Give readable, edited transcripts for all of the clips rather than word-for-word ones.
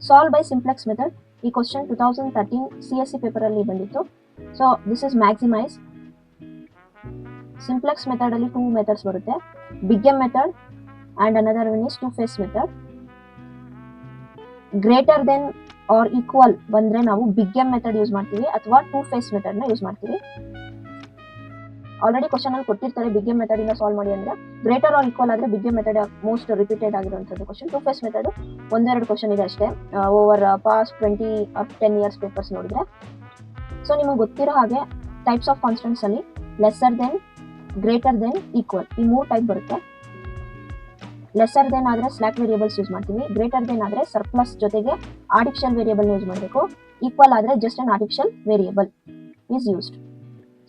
Solve by simplex method. ಈ question 2013 CSE paper ಅಲ್ಲಿ ಬಂದಿತ್ತು. So this is maximise. Simplex method ಅಲ್ಲಿ 2 methods ಬರುತ್ತೆ, big M method and another one is two phase method. Greater than or equal ಬಂದ್ರೆ ನಾವು big M method use ಮಾಡ್ತೀವಿ ಅಥವಾ two phase method ನ use ಮಾಡ್ತೀವಿ. ಆಲ್ರೆಡಿ ಕ್ವಶನ್ ಅಲ್ಲಿ ಕೊಟ್ಟಿರ್ತಾರೆ ಬಿಗ್ ಎಂ ಮೆಥಡ್ ಇಂದ ಸಾಲ್ವ್ ಮಾಡಿ ಅಂದ್ರೆ. ಗ್ರೇಟರ್ ಆರ್ ಈಕ್ವಲ್ ಆದ್ರೆ big M method most repeated ಆಗಿರುವಂತದ್ದು ಕ್ವಶನ್. ಟೂ ಫೇಸ್ ಮೆಥಡ್ ಒಂದೆರಡು ಕ್ವಶನ್ ಇದೆ ಅಷ್ಟೇ over past 20 or 10 years papers ನೋಡಿದ್ರೆ. ಸೊ ನಿಮಗೆ ಗೊತ್ತಿರೋ ಹಾಗೆ ಟೈಪ್ಸ್ ಆಫ್ ಕಾನ್ಸ್ಟೆಂಟ್ಸ್ ಅಲ್ಲಿ lesser then, greater than, equal ಈ 3 ಟೈಪ್ ಬರುತ್ತೆ. ಲೆಸ್ಸರ್ ದೆನ್ ಆದ್ರೆ ಸ್ಲಾಕ್ ವೇರಿಯೇಬಲ್ಸ್ ಯೂಸ್ ಮಾಡ್ತೀವಿ, ಗ್ರೇಟರ್ ದೆನ್ ಆದ್ರೆ ಸರ್ಪ್ಲಸ್ ಜೊತೆಗೆ ಆರ್ಟಿಫಿಷಿಯಲ್ ವೇರಿಯೇಬಲ್ ಯೂಸ್ ಮಾಡಬೇಕು, ಈಕ್ವಲ್ ಆದ್ರೆ just an artificial variable is used.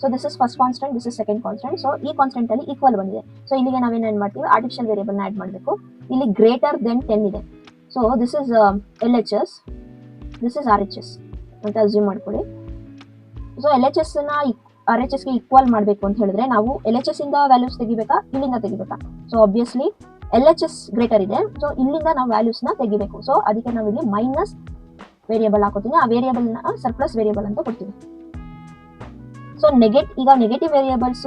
So this is first constant, this is second constant. So ಈ constant ಅಲ್ಲಿ ಈಕ್ವಲ್ ಬಂದಿದೆ. ಸೊ ಇಲ್ಲಿಗೆ ನಾವೇನ್ ಮಾಡ್ತೀವಿ, ಆರ್ಟಿಫಿಷಿಯಲ್ ವೇರಿಯೇಬಲ್ ನ ಆಡ್ ಮಾಡಬೇಕು. ಇಲ್ಲಿ ಗ್ರೇಟರ್ ದೆನ್ 10 ಇದೆ. So this is LHS, this is RHS ಅಂತ ಅಸ್ಯೂಮ್ ಮಾಡ್ಕೊಳ್ಳಿ. ಸೊ LHS ನ RHS ಗೆ ಈಕ್ವಲ್ ಮಾಡಬೇಕು ಅಂತ ಹೇಳಿದ್ರೆ ನಾವು LHS ಇಂದ ವ್ಯಾಲ್ಯೂಸ್ ತೆಗಿಬೇಕಾ, ಇಲ್ಲಿಂದ ತೆಗಿಬೇಕಾ? ಸೊ ಆಬ್ವಿಯಸ್ಲಿ LHS ಗ್ರೇಟರ್ ಇದೆ, ಸೊ ಇಲ್ಲಿಂದ ನಾವು ವ್ಯಾಲ್ಯೂಸ್ ನ ತೆಗಿಬೇಕು. ಸೊ ಅದಕ್ಕೆ ನಾವು ಇಲ್ಲಿ ಮೈನಸ್ ವೇರಿಯೇಬಲ್ ಹಾಕೋತೀನಿ, ಆ ವೇರಿಯೇಬಲ್ ನ ಸರ್ಪ್ಲಸ್ ವೇರಿಯೇಬಲ್ ಅಂತ ಕೊಡ್ತೀವಿ. ಸೊ ಈಗ ನೆಗೆಟಿವ್ ವೇರಿಯೇಬಲ್ಸ್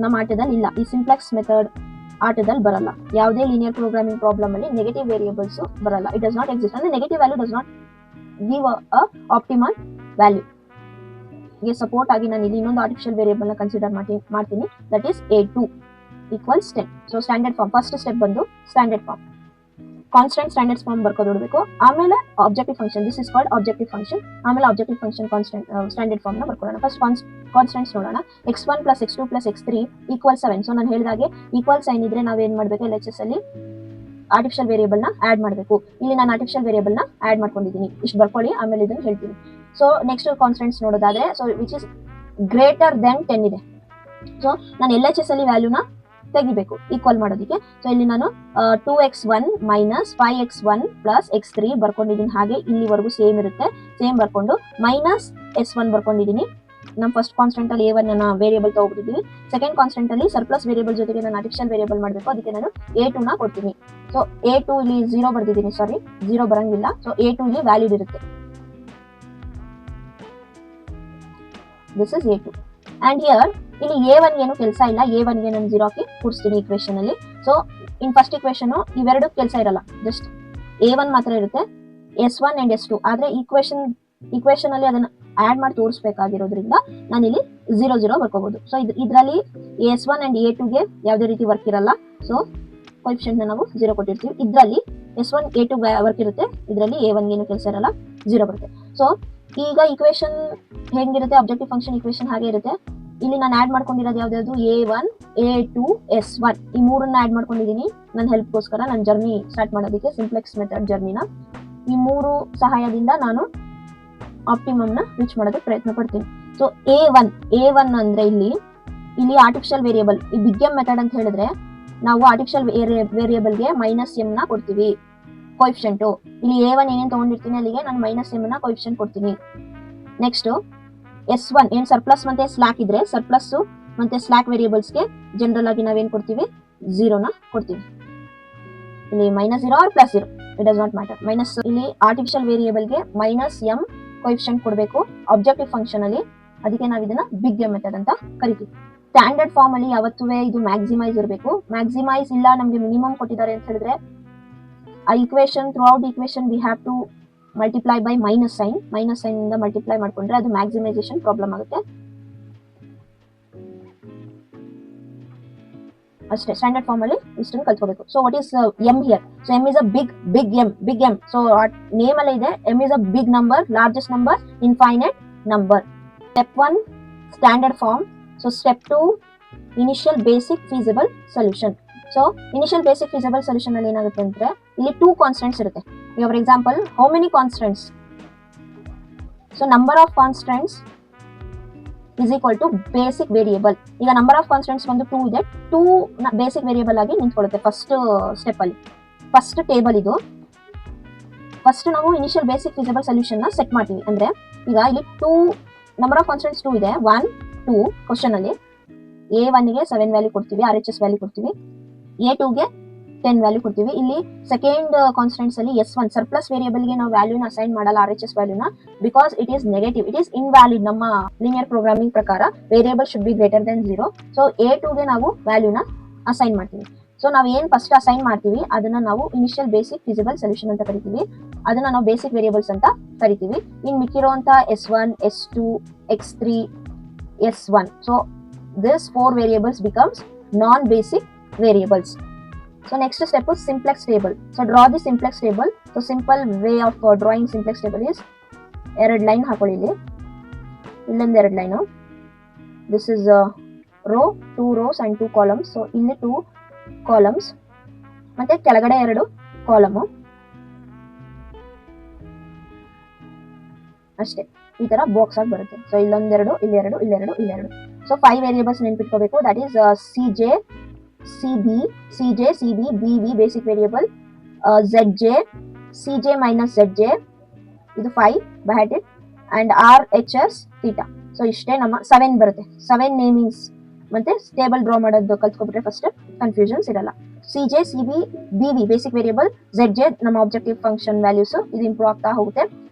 ನಮ್ಮ ಆಟದಲ್ಲಿ ಇಲ್ಲ, ಈ ಸಿಂಪ್ಲೆಕ್ಸ್ ಮೆಥಡ್ ಆಟದಲ್ಲಿ ಬರಲ್ಲ. ಯಾವುದೇ ಲೀನಿಯರ್ ಪ್ರೋಗ್ರಾಮಿಂಗ್ ಪ್ರಾಬ್ಲಮ್ ಅಲ್ಲಿ ನೆಗೆಟಿವ್ ವೇರಿಯೇಬಲ್ಸ್ ಬರಲ್ಲ. It does not exist. ಅಂದ್ರೆ negative value does not give a optimal value. ಗೆ ಸಪೋರ್ಟ್ ಆಗಿ ನಾನು ಇಲ್ಲಿ ಇನ್ನೊಂದು ಆರ್ಟಿಫಿಷಿಯಲ್ ವೇರಿಯೇಬಲ್ ನ ಕನ್ಸಿಡರ್ ಮಾಡ್ತೀನಿ, that is A2 equals 10. So standard form first step ಬಂದು standard form, constant standard form ಬರ್ಕೋದಿರ್ಬೇಕು. ಆಮೇಲೆ objective function, this is called objective function. ಆಮೇಲೆ objective function constant standard form ನ ಬರ್ಕೊಳ್ಳೋಣ. ಫಸ್ಟ್ ಕಾನ್ಸ್ಟೆಂಟ್ಸ್ ನೋಡೋಣ. x1 + x2 + x3 = 7. So ನಾನು ಹೇಳಿದಾಗೆ equal sign ಇದ್ರೆ ನಾವೇನ್ ಮಾಡ್ಬೇಕು, LHS ಅಲ್ಲಿ ಆರ್ಟಿಫಿಷಿಯಲ್ ವೇರಿಯೇಬಲ್ ನ ಆಡ್ ಮಾಡಬೇಕು. ಇಲ್ಲಿ ನಾನು ಆರ್ಟಿಫಿಷಿಯಲ್ ವೇರಿಯೇಬಲ್ ನ ಆಡ್ ಮಾಡ್ಕೊಂಡಿದ್ದೀನಿ, ಇಷ್ಟು ಬರ್ಕೊಳ್ಳಿ, ಆಮೇಲೆ ಇದನ್ನ ಹೇಳ್ತೀನಿ. ಸೊ ನೆಕ್ಸ್ಟ್ ಕಾನ್ಸ್ಟೆಂಟ್ಸ್ ನೋಡೋದಾದ್ರೆ, so which is greater than 10 ಇದೆ. ಸೊ ನಾನು LHS ಅಲ್ಲಿ ವ್ಯಾಲ್ಯೂನ ತೆಗಿಬೇಕು ಈಕ್ವಲ್ ಮಾಡೋದಕ್ಕೆ. ಸೊ ಇಲ್ಲಿ ನಾನು 2x1 - 5x1 + x3 ಬರ್ಕೊಂಡಿದ್ದೀನಿ. ಹಾಗೆ ಇಲ್ಲಿವರೆಗೂ ಸೇಮ್ ಇರುತ್ತೆ, ಸೇಮ್ ಬರ್ಕೊಂಡು -s1 ಬರ್ಕೊಂಡಿದ್ದೀನಿ. ನಮ್ಮ ಫಸ್ಟ್ ಕಾನ್ಸ್ಟೆಂಟ್ ಅಲ್ಲಿ A1 ಅನ್ನ ವೇರಿಯೇಬಲ್ ತಗೋಬಿಟ್ಟಿದ್ದೀವಿ. ಸೆಕೆಂಡ್ ಕಾನ್ಸ್ಟೆಂಟ್ ಅಲ್ಲಿ ಸರ್ಪ್ಲಸ್ ವೇರಿಯೇಬಲ್ ಜೊತೆಗೆ ನಾನು ಆರ್ಟಿಫಿಷಿಯಲ್ ವೇರಿಯೇಬಲ್ ಮಾಡಬೇಕು, ಅದಕ್ಕೆ ನಾನು A2 ನ ಕೊಡ್ತೀನಿ. ಸೊ A2 ಇಲ್ಲಿ 0 ಬರ್ದಿದ್ದೀನಿ, ಸಾರಿ 0 ಬರಂಗಿಲ್ಲ. ಸೊ A2 ಇಲ್ಲಿ ವ್ಯಾಲಿಡ್ ಇರುತ್ತೆ. This is A2 and here ಇಲ್ಲಿ A1 ಏನು ಕೆಲಸ ಇಲ್ಲ, A1 ಗೆ ನಾನು 0 ಹಾಕಿ ಕೂರಿಸ್ತೀನಿ ಈಕ್ವೇಷನ್ ಅಲ್ಲಿ. ಸೊ ಇನ್ ಫಸ್ಟ್ ಈಕ್ವೇಷನ್ ಇವೆರಡು ಕೆಲಸ ಇರಲ್ಲ, ಜಸ್ಟ್ A1 ಮಾತ್ರ ಇರುತ್ತೆ, S1 ಅಂಡ್ S2. ಆದ್ರೆ ಈಕ್ವೇಷನ್ ಅಲ್ಲಿ ಅದನ್ನ ಆಡ್ ಮಾಡಿ ತೋರಿಸಬೇಕಾಗಿರೋದ್ರಿಂದ ನಾನು ಇಲ್ಲಿ 0 0 ಬರ್ಕೋಬಹುದು. ಸೊ ಇದರಲ್ಲಿ S1 ಅಂಡ್ A2 ಗೆ ಯಾವುದೇ ರೀತಿ ವರ್ಕ್ ಇರಲ್ಲ. ಸೊ ಕೋಎಫಿಷಿಯಂಟ್ ನಾವು 0 ಕೊಟ್ಟಿರ್ತೀವಿ. ಇದರಲ್ಲಿ S1 A2 ವರ್ಕ್ ಇರುತ್ತೆ, ಇದರಲ್ಲಿ A1 ಏನು ಕೆಲಸ ಇರಲ್ಲ, 0 ಬರುತ್ತೆ. ಸೊ ಈಗ ಈಕ್ವೇಷನ್ ಹೆಂಗಿರುತ್ತೆ, ಆಬ್ಜೆಕ್ಟಿವ್ ಫಂಕ್ಷನ್ ಈಕ್ವೇಷನ್ ಹಾಗೆ ಇರುತ್ತೆ. ಇಲ್ಲಿ ನಾನು ಆಡ್ ಮಾಡ್ಕೊಂಡಿರೋದು ಯಾವ್ದು, A1 A2 S1 ಈ ಮೂರನ್ನ ಆಡ್ ಮಾಡ್ಕೊಂಡಿದ್ದೀನಿ ನನ್ನ ಹೆಲ್ಪ್ಗೋಸ್ಕರ, ನನ್ನ ಜರ್ನಿ ಸ್ಟಾರ್ಟ್ ಮಾಡೋದಕ್ಕೆ, ಸಿಂಪ್ಲೆಕ್ಸ್ ಮೆಥಡ್ ಜರ್ನಿನ. ಈ ಮೂರು ಸಹಾಯದಿಂದ ನಾನು ಆಪ್ಟಿಮಮ್ ನ ರೀಚ್ ಮಾಡೋದಕ್ಕೆ ಪ್ರಯತ್ನ ಪಡ್ತೀನಿ. ಸೊ A1 ಅಂದ್ರೆ ಇಲ್ಲಿ ಆರ್ಟಿಫಿಷಿಯಲ್ ವೇರಿಯೇಬಲ್, ಈ ಬಿಗ್ ಎಂ ಮೆಥಡ್ ಅಂತ ಹೇಳಿದ್ರೆ ನಾವು ಆರ್ಟಿಫಿಷಿಯಲ್ ವೇರಿಯೇಬಲ್ಗೆ -m ನ ಕೊಡ್ತೀವಿ ಕೋಎಫಿಷಿಯಂಟ್. ಇಲ್ಲಿ A1 ಏನೇನು ತಗೊಂಡಿರ್ತೀನಿ ಅಲ್ಲಿಗೆ ನಾನು -m ನ ಕೋಎಫಿಷಿಯಂಟ್ ಕೊಡ್ತೀನಿ. ನೆಕ್ಸ್ಟ್ S1 ಏನ್ ಸರ್ಪ್ಲಸ್ ಮತ್ತೆ ಸ್ಲಾಕ್ ಇದ್ರೆ ಸರ್ಪ್ಲಸ್ ಮತ್ತೆ ಸ್ಲಾಕ್ ವೇರಿಯೇಬಲ್ಸ್ಗೆ ಜನರಲ್ ಆಗಿ ನಾವೇನ್ ಕೊಡ್ತೀವಿ, 0 ನ ಕೊಡ್ತೀವಿ. ಇಲ್ಲಿ -0 or +0 it does not matter. ಇಲ್ಲಿ ಆರ್ಟಿಫಿಷಿಯಲ್ ವೇರಿಯೇಬಲ್ಗೆ -m ಕೋಎಫಿಷಿಯಂಟ್ ಕೊಡಬೇಕು ಆಬ್ಜೆಕ್ಟಿವ್ ಫಂಕ್ಷನ್ ಅಲ್ಲಿ, ಅದಕ್ಕೆ ನಾವು ಇದನ್ನ ಬಿಗ್ ಎಂ ಮೆಥಡ್ ಅಂತ ಕರಿತೀವಿ. ಸ್ಟ್ಯಾಂಡರ್ಡ್ ಫಾರ್ಮ್ ಅಲ್ಲಿ ಯಾವತ್ತೂ ಇದು ಮ್ಯಾಕ್ಸಿಮೈಸ್ ಇರಬೇಕು. ಮ್ಯಾಕ್ಸಿಮೈಸ್ ಇಲ್ಲ, ನಮಗೆ ಮಿನಿಮಮ್ ಕೊಟ್ಟಿದ್ದಾರೆ ಅಂತ ಹೇಳಿದ್ರೆ ಆ equation throughout equation we have to multiply by minus sign ಇಂದ ಮಲ್ಟಿಪ್ಲೈ ಮಾಡ್ಕೊಂಡ್ರೆ ಅದು ಮ್ಯಾಕ್ಸಿಮೈಸೇಷನ್ ಪ್ರಾಬ್ಲಮ್ ಆಗುತ್ತೆ ಅಷ್ಟೇ. ಸ್ಟ್ಯಾಂಡರ್ಡ್ ಫಾರ್ಮ್ ಅಲ್ಲಿ ಇಷ್ಟನ್ನು ಕಲ್ತ್ಕೋಬೇಕು. So what is m here? So m is a big m. So name ಅಲ್ಲೇ ಇದೆ, m is a big number, largest number, infinite number. Step 1 standard form. So step 2 initial basic feasible solution. So initial basic feasible solution ಅಲ್ಲಿ ಏನಾಗುತ್ತೆ ಅಂದ್ರೆ ಇಲ್ಲಿ 2 constants ಇರುತ್ತೆ. For example, how many constants? So number of constants is equal to basic variable. ಈಗ number of constants ಒಂದು 2 ಇದೆ, 2 basic variable ಆಗಿ ನಿಂತ್ಕೊಳ್ಳುತ್ತೆ first step ಅಲ್ಲಿ. ಫಸ್ಟ್ ಟೇಬಲ್ ಇದು. ಫಸ್ಟ್ ನಾವು ಇನಿಷಿಯಲ್ ಬೇಸಿಕ್ ಫೀಸಿಬಲ್ ಸೊಲ್ಯೂಷನ್ ನ ಸೆಟ್ ಮಾಡ್ತೀವಿ. ಅಂದ್ರೆ ಈಗ ಇಲ್ಲಿ 2 ನಂಬರ್ ಆಫ್ ಕಾನ್ಸ್ಟೆಂಟ್ಸ್ 2 ಇದೆ, 1 2 ಕ್ವಶನ್ ಅಲ್ಲಿ. A1 ಗೆ 7 ವ್ಯಾಲ್ಯೂ ಕೊಡ್ತೀವಿ, RHS ವ್ಯಾಲ್ಯೂ ಕೊಡ್ತೀವಿ. A2 ಗೆ 10 ವ್ಯಾಲ್ಯೂ ಕೊಡ್ತೀವಿ. ಇಲ್ಲಿ ಸೆಕೆಂಡ್ ಕಾನ್ಸ್ಟೆಂಟ್ಸ್ ಅಲ್ಲಿ S1 ಸರ್ಪ್ಲಸ್ ವೇರಿಯಬಲ್ ಗೆ ನಾವು ವ್ಯಾಲ್ಯೂನ ಅಸೈನ್ ಮಾಡಲ್ಲ, RHS ವ್ಯಾಲ್ಯೂನ, because it is negative, it is invalid. ನಮ್ಮ ಲೀನಿಯರ್ ಪ್ರೋಗ್ರಾಮಿಂಗ್ ಪ್ರಕಾರ variable should be greater than 0. So A2 ಗೆ ನಾವು ವ್ಯಾಲ್ಯೂನ ಅಸೈನ್ ಮಾಡ್ತೀವಿ. ಸೊ ನಾವು ಏನ್ ಫಸ್ಟ್ ಅಸೈನ್ ಮಾಡ್ತೀವಿ ಅದನ್ನ ನಾವು ಇನಿಷಿಯಲ್ ಬೇಸಿಕ್ ಫಿಸಿಬಲ್ ಸೊಲ್ಯೂಷನ್ ಅಂತ ಕರಿತೀವಿ. ಅದನ್ನ ನಾವು ಬೇಸಿಕ್ ವೇರಿಯಬಲ್ಸ್ ಅಂತ ಕರಿತೀವಿ. ಇನ್ ಮಿಕ್ಕಿರುವಂತ S1, S2, X3, S1. So this 4 variables becomes non-basic variables. So next step is simplex table. So draw the simplex table. So simple way of drawing simplex table is ಎರಡು line ಹಾಕೊಳ್ಳಿ. ಇಲ್ಲೊಂದು ಎರಡು line. This is a row, 2 rows and 2 columns. So ಇಲ್ಲಿ 2 columns ಮತ್ತೆ ಕೆಳಗಡೆ 2 column ಅಷ್ಟೇ. ಈ ತರ ಬಾಕ್ಸ್ ಆಗಿ ಬರುತ್ತೆ. ಸೊ ಇಲ್ಲೊಂದೆರಡು, ಇಲ್ಲೆರಡು, ಇಲ್ಲೆರಡು, ಇಲ್ಲೆರಡು. ಸೊ 5 ವೇರಿಯೇಬಲ್ಸ್ ನೆನ್ಪಿಟ್ಕೋಬೇಕು. That is CJ, CB, BV basic variable, ZJ, CJ minus ZJ ಇದು 5 ಬಹ್ಯಾಟ್ it, and RHS theta. So ಇಷ್ಟೇ ನಮ್ಮ 7 ಬರುತ್ತೆ. 7 ನೇಮಿಂಗ್ಸ್ ಮತ್ತೆ ಟೇಬಲ್ ಡ್ರಾ ಮಾಡೋದು ಕಲ್ತ್ಕೊಬಿಟ್ರೆ ಫಸ್ಟ್ ಕನ್ಫ್ಯೂಷನ್ಸ್ ಇರಲ್ಲ. CJ, CB, BV basic variable, ZJ ನಮ್ಮ ಆಬ್ಜೆಕ್ಟಿವ್ ಫಂಕ್ಷನ್ ವ್ಯಾಲ್ಯೂಸ್, ಇದು ಇಂಪ್ರೂವ್ ಆಗ್ತಾ ಹೋಗುತ್ತೆ.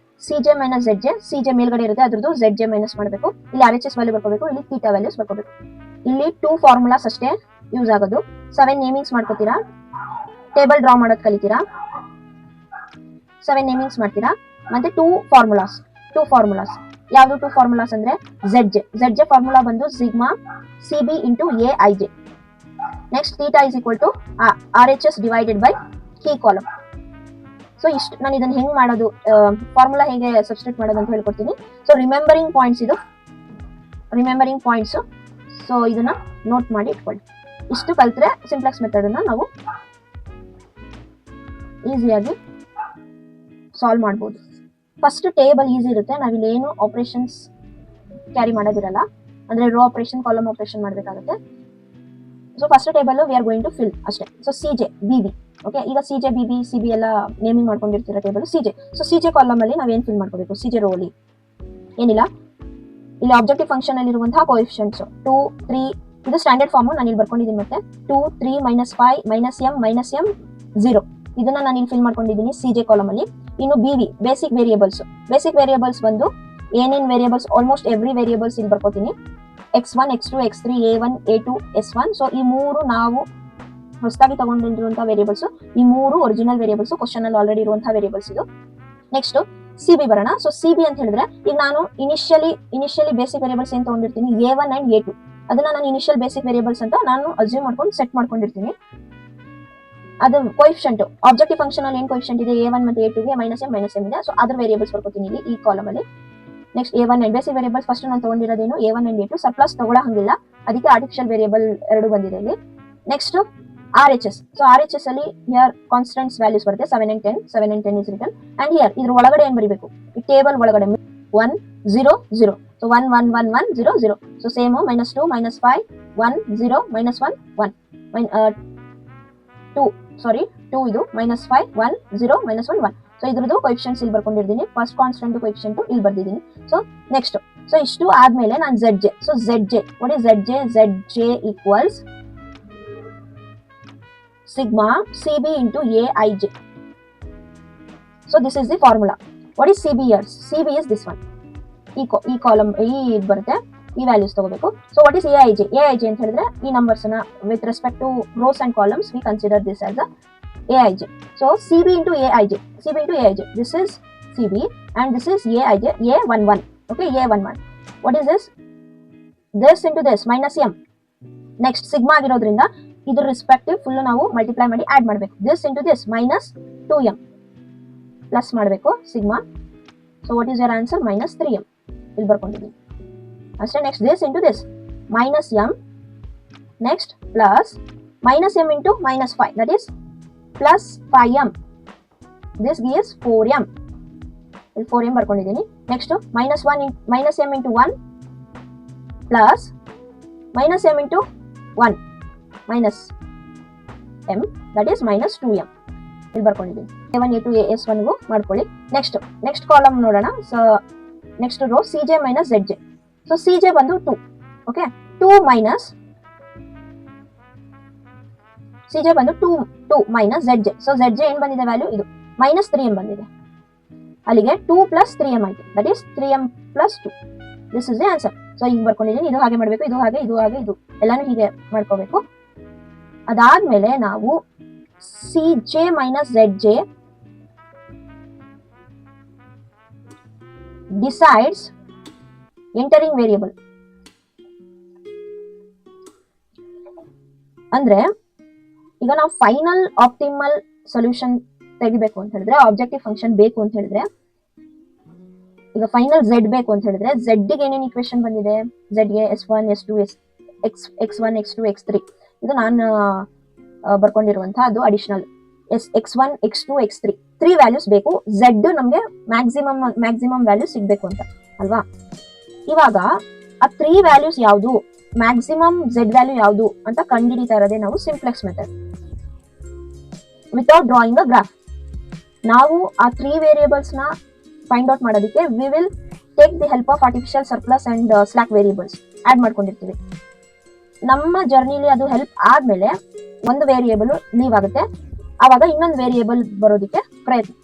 CJ ಮೈನಸ್ ZJ, CJ ಮೇಲ್ಗಡೆ ಇರುತ್ತೆ, ಅದ್ರದ್ದು ZJ ಮೈನಸ್ ಮಾಡಬೇಕು. ಇಲ್ಲಿ RHS ವ್ಯಾಲ್ಯೂ ಬರ್ಕೋಬೇಕು, ಇಲ್ಲಿ ಥೀಟಾ ವ್ಯಾಲ್ಯೂಸ್ ಬರ್ಕೋಬೇಕು. ಇಲ್ಲಿ 2 ಫಾರ್ಮುಲಾಸ್ ಅಷ್ಟೇ ಯೂಸ್ ಆಗೋದು. 7 ನೇಮಿಂಗ್ಸ್ ಮಾಡ್ಕೋತೀರಾ, ಟೇಬಲ್ ಡ್ರಾ ಮಾಡೋದು ಕಲಿತೀರಾ, 7 ನೇಮಿಂಗ್ಸ್ ಮಾಡ್ತೀರಾ, ಮತ್ತೆ 2 ಫಾರ್ಮುಲಾಸ್. ಯಾವ್ದು 2 ಫಾರ್ಮುಲಾಸ್ ಅಂದ್ರೆ ZJ ಫಾರ್ಮುಲಾ ಬಂದು sigma CB into AIJ. Next theta is equal to RHS divided by key column. So ಇಷ್ಟು ನಾನು ಇದನ್ನ ಹೆಂಗ್ ಮಾಡೋದು, ಫಾರ್ಮುಲಾ ಹೇಗೆ ಸಬ್ಸ್ಟಿಟ್ಯೂಟ್ ಮಾಡೋದು ಅಂತ ಹೇಳ್ಕೊಡ್ತೀನಿ. So remembering points. ಸೊ ಇದನ್ನ ನೋಟ್ ಮಾಡಿ ಇಟ್ಕೊಳ್ಳಿ. ಇಷ್ಟು ಕಲ್ತ್ರೆ ಸಿಂಪ್ಲೆಕ್ಸ್ ಮೆಥಡ್ ಅನ್ನ ನಾವು ಈಸಿಯಾಗಿ ಸಾಲ್ವ್ ಮಾಡ್ಬೋದು. ಫಸ್ಟ್ ಟೇಬಲ್ ಈಸಿ ಇರುತ್ತೆ, ನಾವಿಲ್ಲಿ ಏನು ಆಪರೇಷನ್ಸ್ ಕ್ಯಾರಿ ಮಾಡೋದಿರಲ್ಲ, ಅಂದ್ರೆ ರೋ ಆಪರೇಷನ್, ಕಾಲಮ್ ಆಪರೇಷನ್ ಮಾಡಬೇಕಾಗುತ್ತೆ. So first table we are going to fill ಅಷ್ಟೇ. ಸೊ CJ, BB, ಓಕೆ. ಈಗ CJ, BB, CB ಎಲ್ಲ ನೇಮಿಂಗ್ ಮಾಡ್ಕೊಂಡಿರ್ತೀರ table. CJ, so CJ column ಅಲ್ಲಿ ನಾವೇನ್ ಫಿಲ್ ಮಾಡ್ಕೋಬೇಕು? CJ ರೋ ಅಲ್ಲಿ ಏನಿಲ್ಲ, ಇಲ್ಲಿ ಆಬ್ಜೆಕ್ಟಿವ್ ಫಂಕ್ಷನ್ ಅಲ್ಲಿ ಇರುವಂತಹ ಕೋಎಫಿಷಿಯಂಟ್ಸ್ 2, 3, ಇದು ಸ್ಟ್ಯಾಂಡರ್ಡ್ ಫಾರ್ಮ್ ನಾನು ಇಲ್ಲಿ ಬರ್ಕೊಂಡಿದ್ದೀನಿ. ಮತ್ತೆ 2, 3, -5, -m, 0 ಇದನ್ನ ನಾನು ಇಲ್ಲಿ ಫಿಲ್ ಮಾಡ್ಕೊಂಡಿದ್ದೀನಿ CJ ಕಾಲಮ್ ಅಲ್ಲಿ. ಇನ್ನು BV ಬೇಸಿಕ್ ವೇರಿಯೇಬಲ್ಸ್ ಬಂದು ಏನೇನ್ ವೇರಿಯೇಬಲ್ಸ್, ಆಲ್ಮೋಸ್ಟ್ ಎವ್ರಿ ವೇರಿಯೇಬಲ್ಸ್ ಇಲ್ಲಿ ಬರ್ಕೋತೀನಿ. X1, X2, X3, A1, A2, S1. So ಈ 3 ನಾವು ಹೊಸದಾಗಿ ತಗೊಂಡಿರುವಂತಹ ವೇರಿಯೇಬಲ್ಸ್. ಈ 3 ಒರಿಜಿನಲ್ ವೇರಿಯೇಬಲ್ಸ್, ಕ್ವಶನ್ ಅಲ್ಲಿ ಆಲ್ರೆಡಿ ಇರುವಂತಹ ವೇರಿಯೇಬಲ್ಸ್ ಇದು. ನೆಕ್ಸ್ಟ್ CB ಬರೋಣ. ಸೊ CB ಅಂತ ಹೇಳಿದ್ರೆ ಈಗ ನಾನು ಇನಿಷಿಯಲಿ ಬೇಸಿಕ್ ವೇರಿಯೇಬಲ್ಸ್ ಏನ್ ತಗೊಂಡಿರ್ತೀನಿ, A1 ಅಂಡ್ A2, ಅದನ್ನ ನಾನು ಇನಿಷಿಯಲ್ ಬೇಸಿಕ್ ವೇರಿಯೇಬಲ್ಸ್ ಅಂತ ನಾನು ಅಸ್ಯೂಮ್ ಮಾಡ್ಕೊಂಡು ಸೆಟ್ ಮಾಡ್ಕೊಂಡಿರ್ತೀನಿ. ಅದು ಕೋಎಫಿಷಿಯಂಟ್, ಆಬ್ಜೆಕ್ಟಿವ್ ಫಂಕ್ಷನ್ ಅಲ್ಲಿ ಏನ್ ಕೋಎಫಿಷಿಯಂಟ್ ಇದೆ A1 ಮತ್ತೆ A2 ಗೆ -m ಇದೆ. ಸೊ ಅದ್ರ ವೇರಿಯೇಬಲ್ಸ್ ಬರ್ಕೋತೀನಿ ಇಲ್ಲಿ ಈ ಕಾಲಮ್ ಅಲ್ಲಿ. Next A1 and basic variables first ನಾನು ತಗೊಂಡಿರೋದೇನು A1 ಅಂಡ್ A2, ಸರ್ಪ್ಲಸ್ ತಗೊಳ್ಳೋ ಹಂಗಿಲ್ಲ, ಅದಕ್ಕೆ ಆರ್ಟಿಫಿಷಿಯಲ್ ವೇರಿಯೇಬಲ್ 2 ಬಂದಿದೆ ಇಲ್ಲಿ. Next RHS. ಸೊ RHS ಅಲ್ಲಿ ಹಿಯರ್ ಕಾನ್ಸ್ಟೆಂಟ್ಸ್ ವ್ಯಾಲ್ಯೂಸ್ ಬರುತ್ತೆ 7 and 10 is return. And here ಇದ್ರ ಒಳಗಡೆ ಏನ್ ಬರೀಬೇಕು, ಈ ಟೇಬಲ್ ಒಳಗಡೆ 1, 0, 0. ಸೊ 1, 1, 1, 1, 0, 0. ಸೊ ಸೇಮ್ -2, -5, 1, 0, -1, 1, 2 ಇದು -5, 1, 0, -1, 1. ಸೊ ಇದ್ರದ್ದು ಕೋಎಫಿಷಿಯಂಟ್ಸ್ ಇಲ್ಲಿ ಬರ್ಕೊಂಡಿದ್ದೀನಿ. ಫಸ್ಟ್ ಕಾನ್ಸ್ಟೆಂಟ್ ಕೋಎಫಿಷಿಯಂಟ್ ಇಲ್ಲಿ ಬರ್ದಿದ್ದೀನಿ. ಸೊ ನೆಕ್ಸ್ಟ್, ಸೊ ಇಷ್ಟು ಆದ್ಮೇಲೆ ನಾನು ZJ. So ZJ, what is ZJ? ZJ equals sigma CB into AIJ. So this is the formula. What is CB here? CB is this one. ಈ column ಬರುತ್ತೆ, ಈ values ತಗೋಬೇಕು. So what is AIJ? AIJ ಅಂತ ಹೇಳಿದ್ರೆ ಈ numbers ನ with respect to rows and columns we consider this as AIJ. So CB into AIJ. This is CB and this is AIJ. A11. Okay, A11. What is this? This into this -m. Next sigma ಆಗಿರೋದ್ರಿಂದ ಇದ್ರ respective full ನಾವು multiply ಮಾಡಿ add ಮಾಡಬೇಕು. This into this -2m plus ಮಾಡಬೇಕು sigma. So what is your answer? -3m ಇಲ್ಲಿ ಬರ್ಕೊಂಡಿದ್ದೀನಿ ಅಷ್ಟೇ. Next this into this -m, next plus -m into -5, that is plus 5m. This gives 4m. ಇಲ್ಲಿ 4m ಬರ್ಕೊಂಡಿದ್ದೀನಿ. Next -m into 1 plus -m into 1 -m, that is -2m ಇಲ್ಲಿ ಬರ್ಕೊಂಡಿದ್ದೀನಿ. A1, A2, S1 ಗೂ ಮಾಡ್ಕೊಳ್ಳಿ. Next column ನೋಡೋಣ. So next rho CJ minus ZJ. So CJ ಬಂದು 2, okay. 2 minus C J ಬಂದು 2 minus Z J. So Z J ಏನ್ ಬಂದಿದೆ value ಇದು -3m ಬಂದಿದೆ. ಅಲ್ಲಿಗೆ 2 + 3m ಆಯ್ತು, that is 3m + 2. This is the answer. So ಈಗ ಬರ್ಕೊಂಡಿದ್ದೀನಿ, ಇದು ಹಾಗೆ ಮಾಡಬೇಕು, ಇದು ಹಾಗೆ, ಇದು ಹಾಗೆ, ಇದು ಎಲ್ಲಾನು ಹೀಗೆ ಮಾಡ್ಕೋಬೇಕು. ಅದಾದ್ಮೇಲೆ ನಾವು C J minus Z J decides entering variable. ಅಂದ್ರೆ ಈಗ ನಾವು ಫೈನಲ್ ಆಪ್ಟಿಮಲ್ ಸೊಲ್ಯೂಷನ್ ತೆಗಿಬೇಕು ಅಂತ ಹೇಳಿದ್ರೆ, ಆಬ್ಜೆಕ್ಟಿವ್ ಫಂಕ್ಷನ್ ಬೇಕು ಅಂತ ಹೇಳಿದ್ರೆ, ಈಗ ಫೈನಲ್ ಝೆಡ್ ಬೇಕು ಅಂತ ಹೇಳಿದ್ರೆ, ಝೆಡ್ ಗೆ ಏನೇನು ಇಕ್ವೇಶನ್ ಬಂದಿದೆ, ಝೆಡ್ ಗೆ S1 S2 x1 x2 x3, ಇದು ನಾನು ಬರ್ಕೊಂಡಿರುವಂತಹ ಅದು additional x1 x2 x3 3 values ಬೇಕು. ಝೆಡ್ ನಮಗೆ ಮ್ಯಾಕ್ಸಿಮಮ್ ವ್ಯಾಲ್ಯೂ ಸಿಗ್ಬೇಕು ಅಂತ ಅಲ್ವಾ. ಇವಾಗ ಆ 3 ವ್ಯಾಲ್ಯೂಸ್ ಯಾವುದು, ಮ್ಯಾಕ್ಸಿಮಮ್ ಝೆಡ್ ವ್ಯಾಲ್ಯೂ ಯಾವುದು ಅಂತ ಕಂಡುಹಿಡಿತಾ ಇರೋದೇ ನಾವು simplex method without drawing a graph. ನಾವು ಆ 3 ವೇರಿಯೇಬಲ್ಸ್ ನ ಫೈಂಡ್ ಔಟ್ ಮಾಡೋದಕ್ಕೆ we will take the help of artificial surplus and slack variables add ಮಾಡ್ಕೊಂಡಿರ್ತೀವಿ. ನಮ್ಮ ಜರ್ನಿಲಿ ಅದು ಹೆಲ್ಪ್ ಆದ್ಮೇಲೆ ಒಂದು ವೇರಿಯೇಬಲ್ ಲೀವ್ ಆಗುತ್ತೆ, ಆವಾಗ ಇನ್ನೊಂದು ವೇರಿಯೇಬಲ್ ಬರೋದಕ್ಕೆ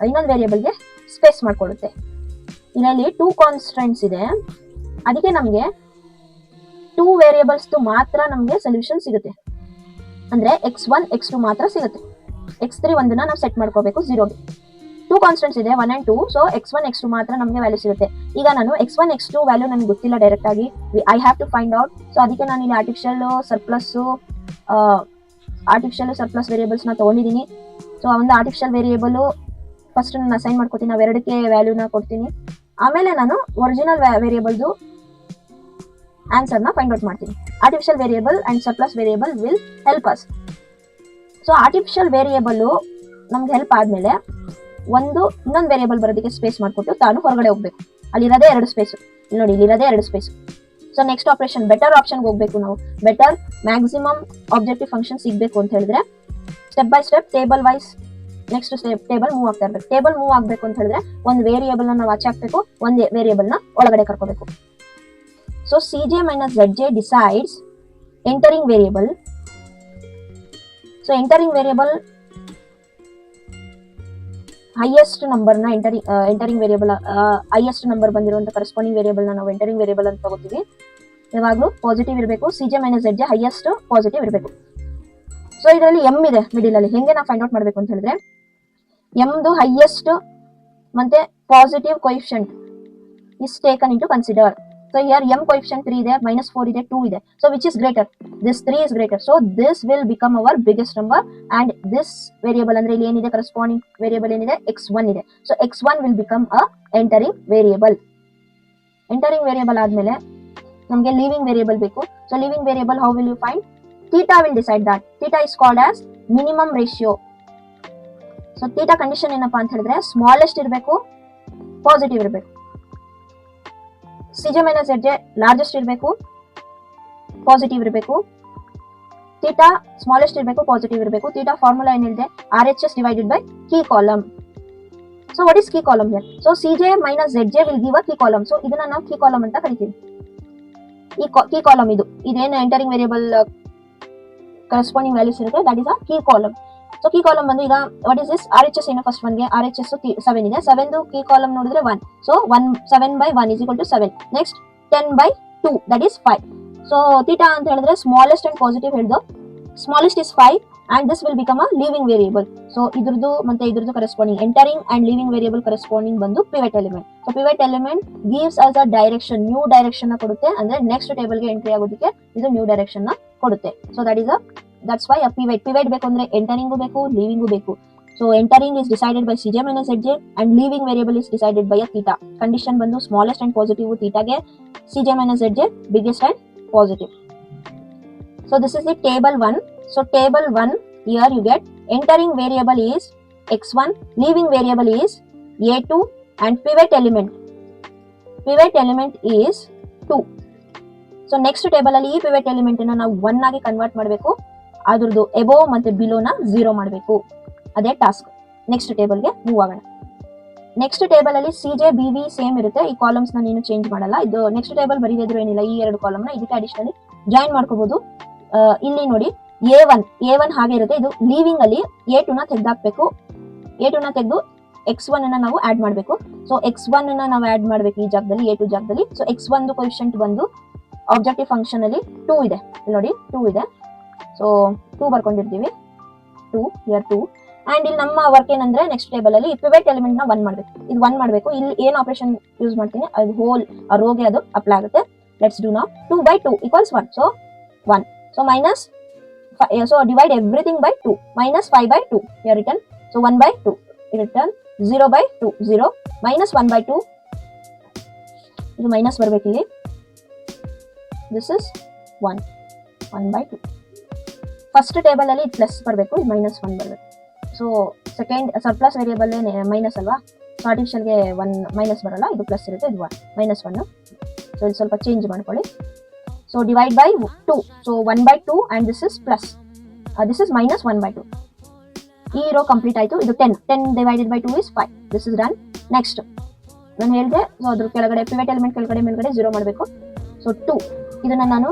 ಇನ್ನೊಂದು ವೇರಿಯೇಬಲ್ಗೆ ಸ್ಪೇಸ್ ಮಾಡ್ಕೊಳ್ಳುತ್ತೆ. ಇದರಲ್ಲಿ 2 ಕಾನ್ಸ್ಟೆಂಟ್ಸ್ ಇದೆ, ಅದಕ್ಕೆ ನಮಗೆ 2 ವೇರಿಯೇಬಲ್ಸ್ ಮಾತ್ರ ನಮಗೆ ಸೊಲ್ಯೂಷನ್ ಸಿಗುತ್ತೆ. ಅಂದ್ರೆ x1 x2 ಮಾತ್ರ ಸಿಗುತ್ತೆ, x3 ಒಂದನ್ನ ನಾವು ಸೆಟ್ ಮಾಡ್ಕೋಬೇಕು 0ಗೆ. 2 ಕಾನ್ಸ್ಟೆಂಟ್ಸ್ ಇದೆ 1 and 2, ಸೊ x1 x2 ಮಾತ್ರ ನಮಗೆ ವ್ಯಾಲ್ಯೂ ಸಿಗುತ್ತೆ. ಈಗ ನಾನು x1 x2 ವ್ಯಾಲ್ಯೂ ನನಗೆ ಗೊತ್ತಿಲ್ಲ ಡೈರೆಕ್ಟ್ ಆಗಿ, I have to find out. So ಅದಕ್ಕೆ ನಾನು ಇಲ್ಲಿ ಆರ್ಟಿಫಿಷಿಯಲ್ ಸರ್ಪ್ಲಸ್ ವೇರಿಯೇಬಲ್ಸ್ ನ ತಗೊಂಡಿದ್ದೀನಿ. ಸೊ ಆ ಒಂದು ಆರ್ಟಿಫಿಷಿಯಲ್ ವೇರಿಯೇಬಲ್ ಫಸ್ಟ್ ನಾನು ಅಸೈನ್ ಮಾಡ್ಕೊತೀನಿ, ಅವೆರಡಕ್ಕೆ ವ್ಯಾಲ್ಯೂನ ಕೊಡ್ತೀನಿ, ಆಮೇಲೆ ನಾನು ಒರಿಜಿನಲ್ ವೇರಿಯೇಬಲ್ದು ಆನ್ಸರ್ ನ ಫೈಂಡ್ ಔಟ್ ಮಾಡ್ತೀನಿ. Artificial variable and surplus variable will help us. So artificial variable ನಮ್ಗೆ ಹೆಲ್ಪ್ ಆದ್ಮೇಲೆ ಇನ್ನೊಂದು ವೇರಿಯೇಬಲ್ ಬರೋದಕ್ಕೆ ಸ್ಪೇಸ್ ಮಾಡ್ಕೊಟ್ಟು ತಾನು ಹೊರಗಡೆ ಹೋಗ್ಬೇಕು. ಅಲ್ಲಿರೋದೇ 2 ಸ್ಪೇಸ್, ಇಲ್ಲಿ ನೋಡಿ ಇಲ್ಲಿರೋದೇ 2 space. So next operation better ಆಪ್ಷನ್ಗೆ ಹೋಗ್ಬೇಕು ನಾವು. ಬೆಟರ್ ಮ್ಯಾಕ್ಸಿಮಮ್ ಆಬ್ಜೆಕ್ಟಿವ್ ಫಂಕ್ಷನ್ ಸಿಗ್ಬೇಕು ಅಂತ ಹೇಳಿದ್ರೆ step by step table wise next table move ಆಗ್ತಾ ಇರ್ಬೇಕು. ಟೇಬಲ್ ಮೂವ್ ಆಗ್ಬೇಕು ಅಂತ ಹೇಳಿದ್ರೆ ಒಂದು ವೇರಿಯೇಬಲ್ ನಾವು ಆಚೆ ಹಾಕ್ಬೇಕು, ಒಂದು ವೇರಿಯೇಬಲ್ ನ ಒಳಗಡೆ ಕರ್ಕೋಬೇಕು. So C J minus Z J decides entering variable. So entering variable highest number ನ ಎಂಟರಿಂಗ್ ವೇರಿಯೇಬಲ್ ಹೈಯೆಸ್ಟ್ ನಂಬರ್ ಬಂದಿರುವಂತ ಕರೆಸ್ಪಾಂಡಿಂಗ್ ವೇರಿಯೇಬಲ್ ನ ನಾವು ಎಂಟರಿಂಗ್ ವೇರಿಯೇಬಲ್ ಅಂತ ತಗೋತೀವಿ. ಯಾವಾಗಲೂ ಪಾಸಿಟಿವ್ ಇರಬೇಕು, C J minus Z J highest positive ಇರಬೇಕು. ಸೊ ಇದರಲ್ಲಿ ಎಂ ಇದೆ ಮಿಡಿಲ್ ಅಲ್ಲಿ, ಹೆಂಗೆ ನಾವು ಫೈಂಡ್ ಔಟ್ ಮಾಡಬೇಕು ಅಂತ ಹೇಳಿದ್ರೆ, ಎಮ್ದು ಹೈಯೆಸ್ಟ್ ಮತ್ತೆ positive coefficient is taken into consider. So here M coefficient 3 ಇದೆ, -4 ಇದೆ, 2 ಇದೆ. So which is greater? This 3 is greater. So this will become our biggest number and this variable ಅಂದ್ರೆ ಇಲ್ಲಿ ಏನಿದೆ corresponding variable ಏನಿದೆ x1 ಇದೆ. So x1 will become a entering variable. Entering variable ಆದ್ಮೇಲೆ ನಮಗೆ leaving variable ಬೇಕು. So leaving variable how will you find? Theta will decide that. Theta is called as minimum ratio. So theta condition ಏನಪ್ಪಾ ಅಂತ ಹೇಳಿದ್ರೆ smallest ಇರಬೇಕು, positive ಇರಬೇಕು. C J minus Z J largest ಇರಬೇಕು, positive ಇರಬೇಕು. Theta smallest ಇರಬೇಕು, positive ಇರಬೇಕು. Theta formula ಏನಿದೆ RHS divided by key column. So what is key column here? So C J minus Z J will give a key column. So ಇದನ್ನ ನಾವು key column ಅಂತ ಕರಿತೀವಿ. ಈ key column ಇದೇನು entering variable corresponding values ಇರುತ್ತೆ, that is a key column. So key column ಬಂದು ಈಗ what is this RHS ಏನು ಫಸ್ಟ್ ಒನ್ಗೆ RHS 7 ಇದೆ. 7 ಕೀ ಕಾಲಮ್ ನೋಡಿದ್ರೆ 1. So 7/1 is equal to 7. Next 10/2 that is 5. So theta ಅಂತ ಹೇಳಿದ್ರೆ ಸ್ಮಾಲೆಸ್ಟ್ ಅಂಡ್ ಪಾಸಿಟಿವ್ ಹೇಳಿದ್ದು, smallest is 5 and this will become a leaving variable. So ಇದ್ರದ್ದು ಮತ್ತೆ ಇದ್ರದ್ದು corresponding entering and leaving variable corresponding ಬಂದು pivot element. So pivot element gives us a direction, new direction ನ ಕೊಡುತ್ತೆ. ಅಂದ್ರೆ ನೆಕ್ಸ್ಟ್ ಟೇಬಲ್ ಗೆ entry ಆಗೋದಕ್ಕೆ ಇದು ನ್ಯೂ ಡೈರೆಕ್ಷನ್ ನ ಕೊಡುತ್ತೆ. So that's why a pivot ಬೇಕು ಅಂದ್ರೆ ಎಂಟರಿಂಗು ಬೇಕು, ಲೀವಿಂಗು ಬೇಕು. So entering is decided by Cj minus Zj and leaving variable is decided by a theta. Condition ಬಂದು smallest and positive theta ಗೆ Cj minus Zj biggest and positive. So this is the table 1. So table 1 here you get entering variable is x1, leaving variable is a2 and pivot element is 2. So next table ಅಲ್ಲಿ ಈ pivot element ಅನ್ನು ನಾವು 1 ಆಗಿ convert ಮಾಡಬೇಕು. ಅದರದ್ದು above ಮತ್ತೆ ಬಿಲೋನ 0 ಮಾಡಬೇಕು. ಅದೇ ಟಾಸ್ಕ್. ನೆಕ್ಸ್ಟ್ ಟೇಬಲ್ಗೆ ಮೂವ್ ಆಗೋಣ. ನೆಕ್ಸ್ಟ್ ಟೇಬಲ್ ಅಲ್ಲಿ C J B V same ಇರುತ್ತೆ. ಈ ಕಾಲಮ್ಸ್ ನ ನೀನು ಚೇಂಜ್ ಮಾಡಲ್ಲ. ಇದು ನೆಕ್ಸ್ಟ್ ಟೇಬಲ್ ಬರೀದಿದ್ರು ಏನಿಲ್ಲ, ಈ 2 ಕಾಲಮ್ ನ ಇದಕ್ಕೆ ಅಡಿಷನಲಿ ಜಾಯಿನ್ ಮಾಡ್ಕೋಬಹುದು. ಇಲ್ಲಿ ನೋಡಿ A1 ಹಾಗೆ ಇರುತ್ತೆ. ಇದು ಲೀವಿಂಗ್ ಅಲ್ಲಿ A2 ನ ತೆಗೆದಾಕ್ಬೇಕು. A2 ನ ತೆಗೆದು x1 ಅನ್ನ ನಾವು ಆಡ್ ಮಾಡಬೇಕು. ಸೊ x1 ಅನ್ನ ನಾವು ಆಡ್ ಮಾಡಬೇಕು ಈ ಜಾಗದಲ್ಲಿ, A2 ಜಾಗದಲ್ಲಿ. ಸೊ x1 ಕೋಎಫಿಷಿಯಂಟ್ ಬಂದು ಆಬ್ಜೆಕ್ಟಿವ್ ಫಂಕ್ಷನ್ ಅಲ್ಲಿ 2 ಇದೆ. ಇಲ್ಲಿ ನೋಡಿ 2 ಇದೆ. So 2 ಬರ್ಕೊಂಡಿರ್ತೀವಿ, 2 here 2. ಅಂಡ್ ಇಲ್ಲಿ ನಮ್ಮ ವರ್ಕ್ ಏನಂದ್ರೆ ನೆಕ್ಸ್ಟ್ ಟೇಬಲ್ ಅಲ್ಲಿ ಪಿವಟ್ ಎಲಿಮೆಂಟ್ ನ 1 ಮಾಡಬೇಕು. ಇದು 1 ಮಾಡಬೇಕು. ಇಲ್ಲಿ ಏನು ಆಪರೇಷನ್ ಯೂಸ್ ಮಾಡ್ತೀನಿ ಅದು ಹೋಲ್ ರೋಗೆ ಅದು ಅಪ್ಲೈ ಆಗುತ್ತೆ. Let's do now. 2/2 equals 1. So 1. So minus so divide everything by 2. Minus 5/2 here written. So 1/2 written. 0/2 0 minus 1/2. ಇದು ಮೈನಸ್ ಬರಬೇಕು ಇಲ್ಲಿ. This is 1/2. ಫಸ್ಟ್ ಟೇಬಲ್ ಅಲ್ಲಿ ಪ್ಲಸ್ ಬರಬೇಕು, ಇದು -1 ಬರಬೇಕು. So second surplus variable minus ಅಲ್ವಾ, ಸೊ ಆರ್ಟಿಫಿಷಿಯಲ್ಗೆ 1 ಮೈನಸ್ ಬರಲ್ಲ, ಇದು ಪ್ಲಸ್ ಇರುತ್ತೆ, ಇದು -1. ಸೊ ಇಲ್ಲಿ ಸ್ವಲ್ಪ ಚೇಂಜ್ ಮಾಡ್ಕೊಳ್ಳಿ. So divide by 2. So 1/2 and this is plus, this is -1/2. ಈ ರೋ ಕಂಪ್ಲೀಟ್ ಆಯ್ತು. ಇದು 10 divided by 2 is 5. This is done. Next ನಾನು ಹೇಳಿದೆ, ಸೊ ಅದ್ರ ಕೆಳಗಡೆ ಪಿವಟ್ ಎಲಿಮೆಂಟ್ ಕೆಳಗಡೆ ಮೇಲ್ಗಡೆ 0 ಮಾಡಬೇಕು. ಸೊ 2 ಇದನ್ನ ನಾನು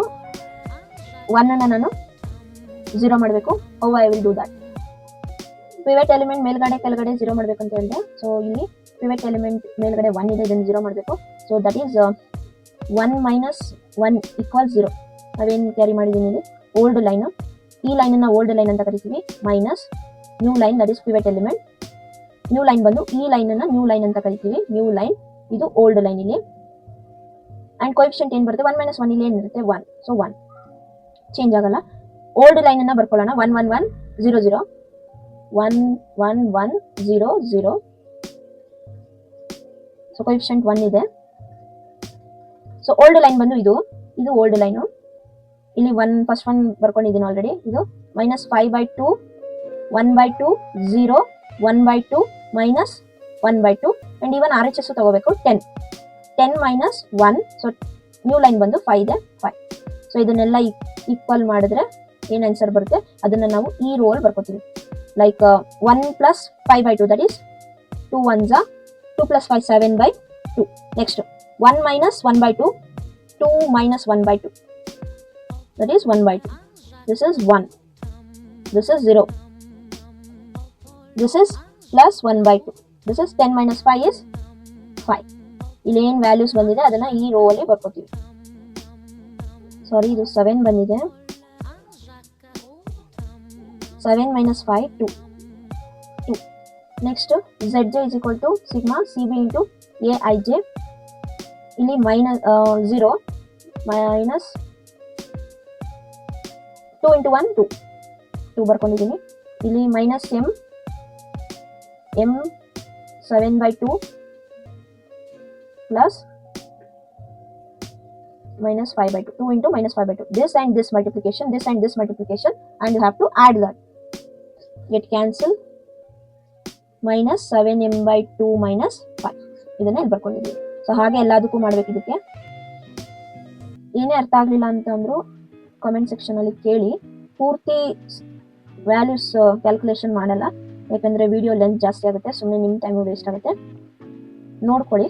1 ಅನ್ನ ನಾನು 0 ಮಾಡಬೇಕು. How I will do that? Pivot element ಮೇಲ್ಗಡೆ ಕೆಳಗಡೆ 0 ಮಾಡಬೇಕು ಅಂತ ಹೇಳಿದೆ. ಸೊ ಇಲ್ಲಿ ಪಿವಟ್ ಎಲಿಮೆಂಟ್ ಮೇಲ್ಗಡೆ 1 ಇದೆ, ಇದನ್ನು 0 ಮಾಡಬೇಕು. So that is 1 minus 1 equals 0. ನಾವೇನು ಕ್ಯಾರಿ ಮಾಡಿದ್ದೀನಿ ಇಲ್ಲಿ ಓಲ್ಡ್ ಲೈನ್, ಈ ಲೈನ್ ಅನ್ನ ಓಲ್ಡ್ ಲೈನ್ ಅಂತ ಕರಿತೀವಿ. Minus new line, that is pivot element. New line ಬಂದು ಈ ಲೈನ್ ಅನ್ನ ನ್ಯೂ ಲೈನ್ ಅಂತ ಕರಿತೀವಿ. ನ್ಯೂ ಲೈನ್, ಇದು ಓಲ್ಡ್ ಲೈನ್ ಇಲ್ಲಿ. ಅಂಡ್ ಕೋಎಫಿಷಿಯಂಟ್ ಏನ್ ಬರುತ್ತೆ? 1 minus 1 ಇಲ್ಲಿ ಏನಿರುತ್ತೆ? 1. ಸೊ 1 ಚೇಂಜ್ ಆಗಲ್ಲ. ಓಲ್ಡ್ ಲೈನ್ ಅನ್ನ ಬರ್ಕೊಳ್ಳೋಣ. 1 1 1 0 0 1 1 1 0 0. ಸೊ ಕೋಎಫಿಷಿಯಂಟ್ 1 ಇದೆ. ಸೊ ಓಲ್ಡ್ ಲೈನ್ ಬಂದು ಇದು ಓಲ್ಡ್ ಲೈನ್. ಇಲ್ಲಿ 1 ಫಸ್ಟ್ 1 ಬರ್ಕೊಂಡಿದ್ದೀನಿ ಆಲ್ರೆಡಿ. ಇದು -5/2 1/2 0 1/2 -1/2 ಅಂಡ್ ಇವನ್ RHS ತಗೋಬೇಕು. 10 minus 1. ಸೊ ನ್ಯೂ ಲೈನ್ ಬಂದು 5 ಇದೆ, 5. ಸೊ ಇದನ್ನೆಲ್ಲ ಈಕ್ವಲ್ ಮಾಡಿದ್ರೆ ಏನ್ ಆನ್ಸರ್ ಬರುತ್ತೆ ಅದನ್ನ ನಾವು ಈ ರೋ ಅಲ್ಲಿ ಬರ್ಕೋತೀವಿ. Like 1 plus 5/2, that is 2 1s 2 plus 5 7/2. Next 1 minus 1/2, 2 minus 1/2, that is 1/2. This is 1, this is 0, this is plus 1/2, this is 10 minus 5 is 5. ಇಲ್ಲಿ ಏನು ವ್ಯಾಲ್ಯೂಸ್ ಬಂದಿದೆ ಅದನ್ನ ಈ ರೋ ಅಲ್ಲಿ ಬರ್ಕೋತೀವಿ. ಸಾರಿ, ಇದು 7 ಬಂದಿದೆ. 7 minus 5 2. Next zj is equal to sigma cb into aij. ಇಲ್ಲಿ -0 minus 2 into 1 2 ಬರ್ಕೊಂಡಿದ್ದೀನಿ. ಇಲ್ಲಿ -m 7/2 plus -5/2, 2 into -5/2. This and this multiplication, this and this multiplication, and you have to add that. Get cancel. -7m/2 -5. ಇದನ್ನ ಇಲ್ಲಿ ಬರ್ಕೊಂಡಿದ್ದೀವಿ. So ಹಾಗೆ ಎಲ್ಲದಕ್ಕೂ ಮಾಡ್ಬೇಕು. ಇದಕ್ಕೆ ಏನೇ ಅರ್ಥ ಆಗ್ಲಿಲ್ಲ ಅಂತಂದ್ರು ಕಾಮೆಂಟ್ ಸೆಕ್ಷನ್ ಅಲ್ಲಿ ಕೇಳಿ. ಪೂರ್ತಿ ವ್ಯಾಲ್ಯೂಸ್ ಕ್ಯಾಲ್ಕುಲೇಷನ್ ಮಾಡಲ್ಲ, ಯಾಕಂದ್ರೆ ವಿಡಿಯೋ ಲೆಂತ್ ಜಾಸ್ತಿ ಆಗುತ್ತೆ, ಸುಮ್ಮನೆ ನಿಮ್ಮ ಟೈಮ್ ವೇಸ್ಟ್ ಆಗುತ್ತೆ. ನೋಡ್ಕೊಳ್ಳಿ.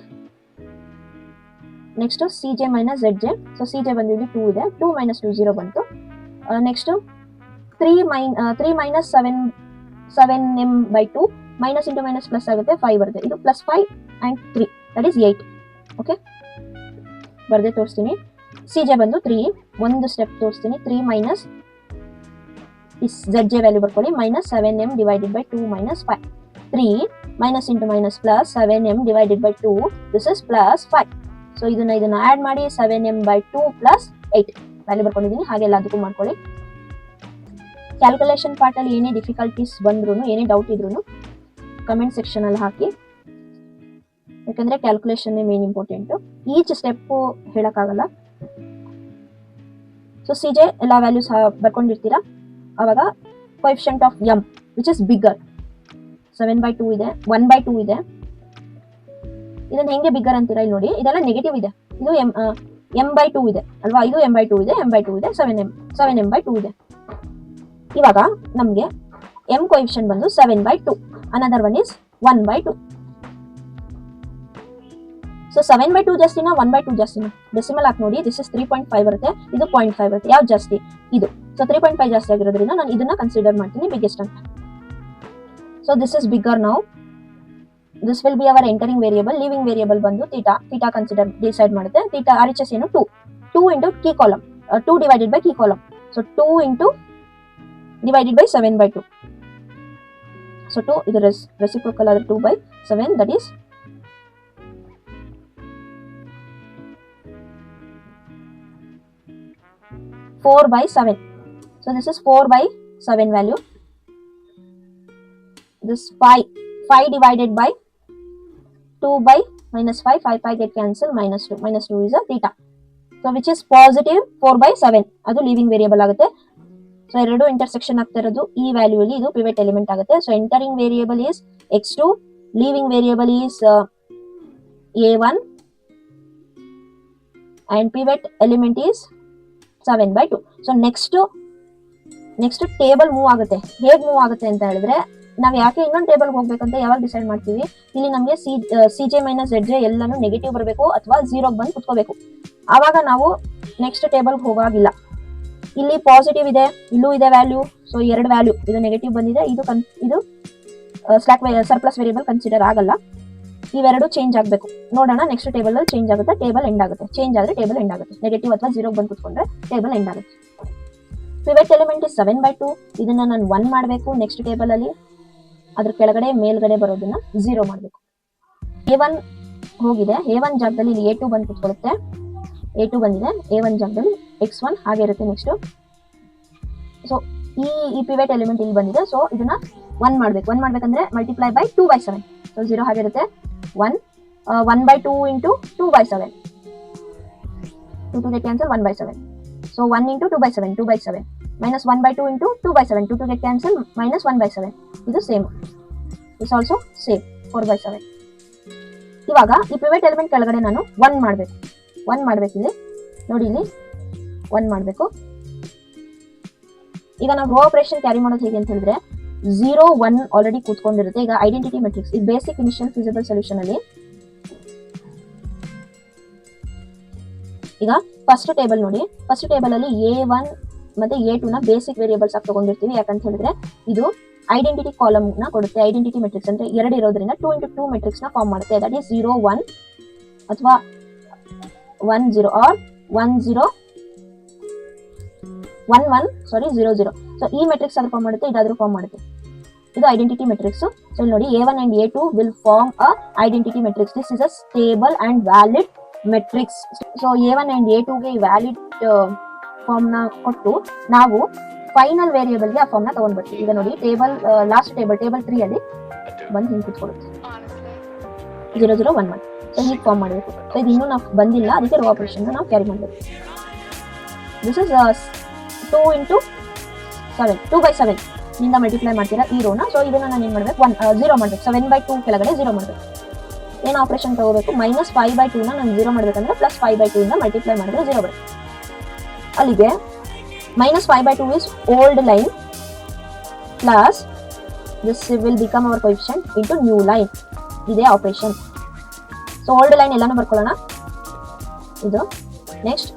Next CJ minus ZJ. So CJ ಬಂದು ಇಲ್ಲಿ 2 ಇದೆ, 2 minus 2 0 ಬಂತು. Next 3 minus 7m/2 minus into minus plus ಆಗುತ್ತೆ, 5 ಬರುತ್ತೆ. ಇದು +5 and 3, ದಟ್ ಈಸ್ 8. ಓಕೆ, ಬರ್ದೆ ತೋರಿಸ್ತೀನಿ. CJ ಬಂದು 3, ಒಂದು ಸ್ಟೆಪ್ ತೋರಿಸ್ತೀನಿ. 3 minus ZJ ವ್ಯಾಲ್ಯೂ ಬರ್ಕೊಳ್ಳಿ, -7m divided by 2 minus 5. 3 minus into minus plus 7m divided by 2, this is +5. So ಇದನ್ನ ಆಡ್ ಮಾಡಿ 7m/2 plus 8 ವ್ಯಾಲ್ಯೂ ಬರ್ಕೊಂಡಿದ್ದೀನಿ. ಹಾಗೆ ಎಲ್ಲದಕ್ಕೂ ಮಾಡ್ಕೊಳ್ಳಿ. ಕ್ಯಾಲ್ಕುಲೇಷನ್ ಪಾರ್ಟ್ ಅಲ್ಲಿ ಏನೇ ಡಿಫಿಕಲ್ಟೀಸ್ ಬಂದ್ರು, ಏನೇ ಡೌಟ್ ಇದ್ರು ಕಮೆಂಟ್ ಸೆಕ್ಷನ್ ಅಲ್ಲಿ ಹಾಕಿ, ಯಾಕಂದ್ರೆ calculation main important. Each step ಹೇಳಕ್ಕಾಗಲ್ಲ. ಸೊ CJ ಎಲ್ಲ ವ್ಯಾಲ್ಯೂಸ್ ಬರ್ಕೊಂಡಿರ್ತೀರಾ, ಅವಾಗ coefficient of m which is bigger 7/2 ಇದೆ, 1/2 ಇದೆ. ಇದನ್ನ ಹೆಂಗೆ ಬಿಗ್ಗರ್ ಅಂತೀರಾ? ಇಲ್ಲಿ ನೋಡಿ, ಇದೆಲ್ಲ ನೆಗೆಟಿವ್ ಇದೆ. ಇದು m/2 ಇದೆ ಅಲ್ವಾ, ಇದು m/2 ಇದೆ, m/2 ಇದೆ, 7m/2 ಇದೆ. ಇವಾಗ ನಮ್ಗೆ m ಕೋಎಫಿಷಿಯಂಟ್ ಬಂದು 7/2, ಅನದರ್ ಒನ್ ಇಸ್ 1/2. ಸೊ 7/2 ಜಾಸ್ತಿನ 1/2 ಜಾಸ್ತಿನ ಡೆಸಿಮಲ್ ಹಾಕಿ ನೋಡಿ. ದಿಸ್ ಇಸ್ 3.5 ಬರುತ್ತೆ, ಇದು 0.5 ಬರುತ್ತೆ. ಯಾವ್ದು ಜಾಸ್ತಿ? ಇದು. ಸೊ 3.5 ಜಾಸ್ತಿ ಆಗಿರೋದ್ರಿಂದ ನಾನು ಇದನ್ನ ಕನ್ಸಿಡರ್ ಮಾಡ್ತೀನಿ ಬಿಗ್ಗೆಸ್ಟ್ ಅಂತ. So this is bigger now. This will be our entering variable. Leaving variable ಬಂದು ಥೀಟಾ ಕನ್ಸಿಡರ್ ಡಿಸೈಡ್ ಮಾಡುತ್ತೆ. ಥೀಟಾ RHS ಏನು 2 into key column, 2 divided by key column. So 2 into divided by 7/2. So 2 ಇದು reciprocal ಆದ್ರೆ 2/7, that is 4/7. So this is 4/7 value. This 5 divided by 2 by minus 5 get cancelled, minus 2 is a theta. So which is positive 4/7. ಅದು leaving variable ಆಗುತ್ತೆ. So ಎರಡು intersection ಆಗ್ತಾ ಇರೋದು ಈ value ಅಲ್ಲಿ, ಇದು ಪಿವಟ್ ಎಲಿಮೆಂಟ್ ಆಗುತ್ತೆ. So entering variable is x2, leaving variable is a1 and pivot element is 7/2. So next table move ಆಗುತ್ತೆ. ಹೇಗೆ ಮೂವ್ ಆಗುತ್ತೆ ಅಂತ ಹೇಳಿದ್ರೆ, ನಾವ್ ಯಾಕೆ ಇನ್ನೊಂದು ಟೇಬಲ್ ಹೋಗ್ಬೇಕಂತ ಯಾವಾಗ ಡಿಸೈಡ್ ಮಾಡ್ತೀವಿ? ಇಲ್ಲಿ ನಮಗೆ CJ ಮೈನಸ್ ZJ ಎಲ್ಲಾನು ನೆಗೆಟಿವ್ ಬರಬೇಕು ಅಥವಾ 0 ಬಂದು ಕುತ್ಕೋಬೇಕು. ಆವಾಗ ನಾವು ನೆಕ್ಸ್ಟ್ ಟೇಬಲ್ ಹೋಗಾಗಿಲ್ಲ. ಇಲ್ಲಿ ಪಾಸಿಟಿವ್ ಇದೆ, ಇಲ್ಲೂ ಇದೆ ವ್ಯಾಲ್ಯೂ. ಸೊ ಎರಡು ವ್ಯಾಲ್ಯೂ, ಇದು ನೆಗೆಟಿವ್ ಬಂದಿದೆ, ಇದು ಸ್ಲಾಕ್ ಸರ್ಪ್ಲಸ್ ವೇರಿಯಬಲ್ ಕನ್ಸಿಡರ್ ಆಗಲ್ಲ. ಇವೆರಡು ಚೇಂಜ್ ಆಗಬೇಕು. ನೋಡೋಣ ನೆಕ್ಸ್ಟ್ ಟೇಬಲ್ ಅಲ್ಲಿ ಚೇಂಜ್ ಆಗುತ್ತೆ, ಟೇಬಲ್ ಎಂಡ್ ಆಗುತ್ತೆ. ಚೇಂಜ್ ಆದ್ರೆ ಟೇಬಲ್ ಎಂಡ್ ಆಗುತ್ತೆ. ನೆಗೆಟಿವ್ ಅಥವಾ 0 ಬಂದು ಕುತ್ಕೊಂಡ್ರೆ ಟೇಬಲ್ ಎಂಡ್ ಆಗುತ್ತೆ. Pivot element is 7/2. ಇದನ್ನ ನಾನು 1 ಮಾಡಬೇಕು ನೆಕ್ಸ್ಟ್ ಟೇಬಲ್ ಅಲ್ಲಿ. ಅದ್ರ ಕೆಳಗಡೆ ಮೇಲ್ಗಡೆ ಬರೋದನ್ನ 0 ಮಾಡಬೇಕು. A1 ಹೋಗಿದೆ, A1 ಜಾಗದಲ್ಲಿ ಇಲ್ಲಿ A2 ಬಂದು ಕುತ್ಕೊಳ್ಳುತ್ತೆ. A2 ಬಂದಿದೆ, A1 ಜಾಗದಲ್ಲಿ x1 ಹಾಗೆ ಇರುತ್ತೆ ನೆಕ್ಸ್ಟ್. ಸೊ ಈ ಪಿವಟ್ ಎಲಿಮೆಂಟ್ ಇಲ್ಲಿ ಬಂದಿದೆ. ಸೊ ಇದನ್ನ 1 ಮಾಡಬೇಕು. 1 ಮಾಡ್ಬೇಕಂದ್ರೆ ಮಲ್ಟಿಪ್ಲೈ ಬೈ 2/7. ಸೊ 0 ಹಾಗೆ ಇರುತ್ತೆ. 1/2 into 2/7. 2 get cancel, 1/7. So 1 into 2/7 minus 1/2 into 2/7. 2 get cancel, minus 1/7. ಇದು ಸೇಮ್. Is also same 4/7. ಇವಾಗ ಈ ಪಿವಟ್ ಎಲಿಮೆಂಟ್ ಕೆಳಗಡೆ ನಾನು 1 ಮಾಡ್ಬೇಕು ಇಲ್ಲಿ ನೋಡಿ, ಇಲ್ಲಿ 1 ಮಾಡಬೇಕು. ಈಗ ನಾವು ರೋ ಆಪರೇಷನ್ ಕ್ಯಾರಿ ಮಾಡೋದು ಹೇಗೆ ಅಂತ ಹೇಳಿದ್ರೆ, 0 1 ಆಲ್ರೆಡಿ ಕೂತ್ಕೊಂಡಿರುತ್ತೆ. ಈಗ ಐಡೆಂಟಿಟಿ ಮೆಟ್ರಿಕ್ಸ್, ಈ ಬೇಸಿಕ್ ಇನಿಷಿಯಲ್ ಫಿಸಿಬಲ್ ಸೊಲ್ಯೂಷನ್ ಅಲ್ಲಿ ಈಗ ಫಸ್ಟ್ ಟೇಬಲ್ ನೋಡಿ. ಫಸ್ಟ್ ಟೇಬಲ್ ಅಲ್ಲಿ A1 ಮತ್ತೆ A2 ನ ಬೇಸಿಕ್ ವೇರಿಯಬಲ್ಸ್ ಆಗಿ ತಗೊಂಡಿರ್ತೀವಿ. ಯಾಕಂತ ಹೇಳಿದ್ರೆ ಇದು ಐಡೆಂಟಿಟಿ ಕಾಲಮ್ ನ ಕೊಡುತ್ತೆ. ಐಡೆಂಟಿಟಿ ಮೆಟ್ರಿಕ್ಸ್ ಅಂದ್ರೆ 2 ಇರೋದ್ರಿಂದ 2 into 2 ಮೆಟ್ರಿಕ್ಸ್ ನ ಫಾರ್ಮ್ ಮಾಡುತ್ತೆ. ದಟ್ ಈಸ್ 0 1 ಅಥವಾ 1 0 ಆರ್ 1 0 1 1 ಸಾರಿ 0 0. ಸೊ ಈ ಮೆಟ್ರಿಕ್ಸ್ ಆದ್ರೂ ಫಾರ್ಮ್ ಮಾಡುತ್ತೆ, ಇದಾದ್ರೂ ಫಾರ್ಮ್ ಮಾಡುತ್ತೆ. ಇದು ಐಡೆಂಟಿಟಿ ಮೆಟ್ರಿಕ್ಸ್. ಸೊ ಇಲ್ಲಿ ನೋಡಿ, A1 and A2 will form a identity matrix. This is a stable and valid matrix. So A1 and A2 ಗೆ ವ್ಯಾಲಿಡ್ ಫಾರ್ಮ್ ನ ಕೊಟ್ಟು ನಾವು ಫೈನಲ್ ವೇರಿಯಬಲ್ ಗೆ ಆ ಫಾರ್ಮ್ ನ ತಗೊಂಡ್ ಬರ್ತೀವಿ. ಈಗ ನೋಡಿ, ಲಾಸ್ಟ್ ಟೇಬಲ್ 3 ಅಲ್ಲಿ ಬಂದು ಹಿಂಗೆ ಕುತ್ಕೊಳ್ಳುತ್ತೆ 0 0 1 1. ಸೊ ಹೀಗೆ ಫಾರ್ಮ್ ಮಾಡಬೇಕು. ಸೊ ಇದು ಇನ್ನೂ ನಾವು ಬಂದಿಲ್ಲ, ಅದಕ್ಕೆ ರೋ ಆಪರೇಷನ್ ನಾವು ಕ್ಯಾರಿ ಮಾಡಬೇಕು. ದಿಸ್ ಇಸ್ 2 into 7, 2/7 ನಿಂದ ಮಲ್ಟಿಪ್ಲೈ ಮಾಡ್ತೀರಾ ಈ ರೋನ. ಸೊ ಇದನ್ನ ನಾನು ಏನ್ ಮಾಡ್ಬೇಕು, 0 ಮಾಡ್ಬೇಕು. 7/2 ಕೆಳಗಡೆ 0 ಮಾಡ್ಬೇಕು. ಏನು ಆಪರೇಷನ್ ತಗೋಬೇಕು, -5/2 ನ ನಾನು 0 ಮಾಡ್ಬೇಕಂದ್ರೆ +5/2 ಇಂದ ಮಲ್ಟಿಪ್ಲೈ ಮಾಡಿದ್ರೆ 0 ಬರುತ್ತೆ. ಅಲ್ಲಿಗೆ -5/2 is old line plus this will become our coefficient into new line. ಇದೇ ಆಪರೇಷನ್. ಸೊ ಓಲ್ಡ್ ಲೈನ್ ಎಲ್ಲಾನು ಬರ್ಕೊಳ್ಳೋಣ. ಇದು next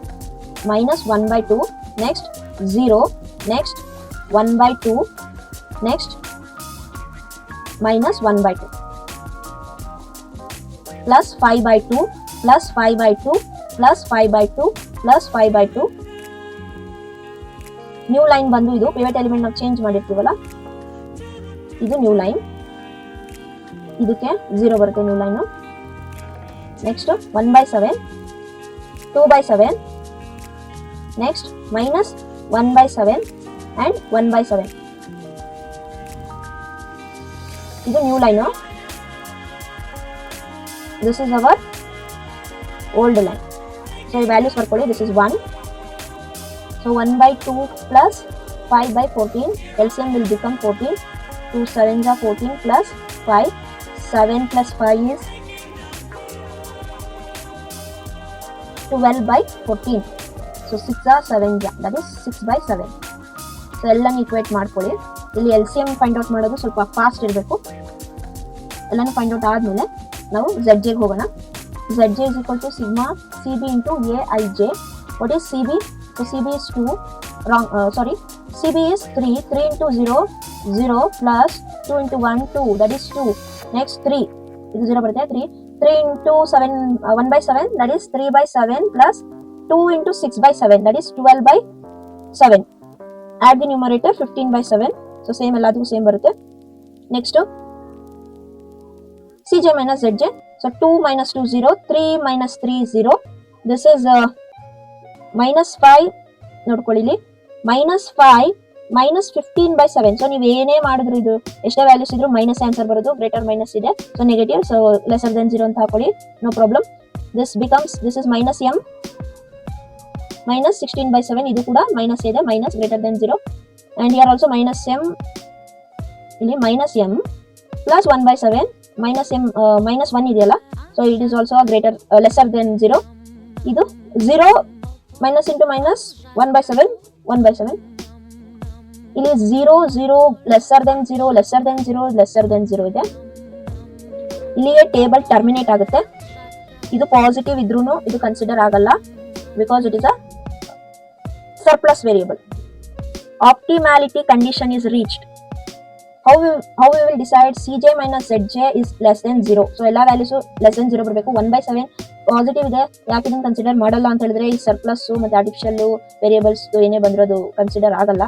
-1/2, next 0, next 1/2, next -1/2 plus 5/2 plus 5/2 plus 5/2 plus 5/2. New line ಬಂದು ಇದು ಪಿವಟ್ ಎಲಿಮೆಂಟ್ ನಾವು ಚೇಂಜ್ ಮಾಡಿರ್ತೀವಲ್ಲ, ಇದು ನ್ಯೂ ಲೈನ್. ಇದಕ್ಕೆ 0 ಬರುತ್ತೆ new line. Next 1/7, 2/7, next -1/7 and 1/7. ಇದು new line. This is our old line. So ಈ ವ್ಯಾಲ್ಯೂಸ್ ಬರ್ಕೊಳ್ಳಿ. This is 1. So 1/2 plus 5/14. LCM will become 14. 2 7s are 14 plus 5. 7 plus 5 is 12/14. So 6 are 7, that is 6/7. So ಎಲ್ಲಾನು equate ಮಾಡ್ಕೊಳ್ಳಿ. ಇಲ್ಲಿ LCM find out ಮಾಡೋದು ಸ್ವಲ್ಪ fast ಇರಬೇಕು. ಎಲ್ಲಾನು find out ಆದ್ಮೇಲೆ ನಾವು ZJ ಗೆ ಹೋಗೋಣ. Zj is equal to sigma Cb into Aij. What is Cb? So Cb is 2. Cb is 3. 3 into 0, 0 plus 2 into 1, 2. That is 2. Next 3. This is 0 ಬರುತ್ತೆ 3. 3 into 7, 1 by 7. That is 3 by 7 plus 2 into 6 by 7. That is 12 by 7. Add the numerator 15 by 7. So same ಎಲ್ಲದಕ್ಕೂ same ಬರುತ್ತೆ. Next Cj minus Zj. So 2 minus 2 0. 3 minus 3 0. This is minus 5. ನೋಡ್ಕೊಳ್ಳಿ ಇಲ್ಲಿ minus 5 minus 15 by 7. So ನೀವು ಏನೇ ಮಾಡಿದ್ರು ಇದು ಎಷ್ಟೇ values ಇದ್ರು ಮೈನಸ್ ಆನ್ಸರ್ ಬರೋದು. ಗ್ರೇಟರ್ ಮೈನಸ್ ಇದೆ, so negative, so lesser than 0 ಅಂತ ಹಾಕೊಳ್ಳಿ, no problem. This is minus M minus 16 by 7. ಇದು ಕೂಡ ಮೈನಸ್ ಇದೆ, minus greater than 0. And here also minus M, ಇಲ್ಲಿ minus M plus 1 by 7. Minus M minus 1 ಇದೆಯಲ್ಲ, so it is also greater lesser than 0. ಇದು 0 minus into minus 1 by 7, 1 by 7. ಇಲ್ಲಿ 0 0 lesser than 0 lesser than 0 lesser than 0 ಇದೆ. ಇಲ್ಲಿಗೆ table terminate ಆಗುತ್ತೆ. ಇದು positive ಇದ್ರೂ ಇದು ಕನ್ಸಿಡರ್ ಆಗಲ್ಲ, because it is a surplus variable. Optimality condition is reached. How we will decide Cj minus Zj is less than 0. So ಎಲ್ಲ values less than 0 ಬರಬೇಕು. 1 by 7 positive ಇದೆ, ಯಾಕೆ ಇದನ್ನು ಕನ್ಸಿಡರ್ ಮಾಡಲ್ಲ ಅಂತ ಹೇಳಿದ್ರೆ ಈ ಸರ್ಪ್ಲಸ್ ಮತ್ತೆ ಆರ್ಟಿಫಿಷಿಯಲ್ ವೇರಿಯೇಬಲ್ಸ್ ಏನೇ ಬಂದಿರೋದು ಕನ್ಸಿಡರ್ ಆಗಲ್ಲ.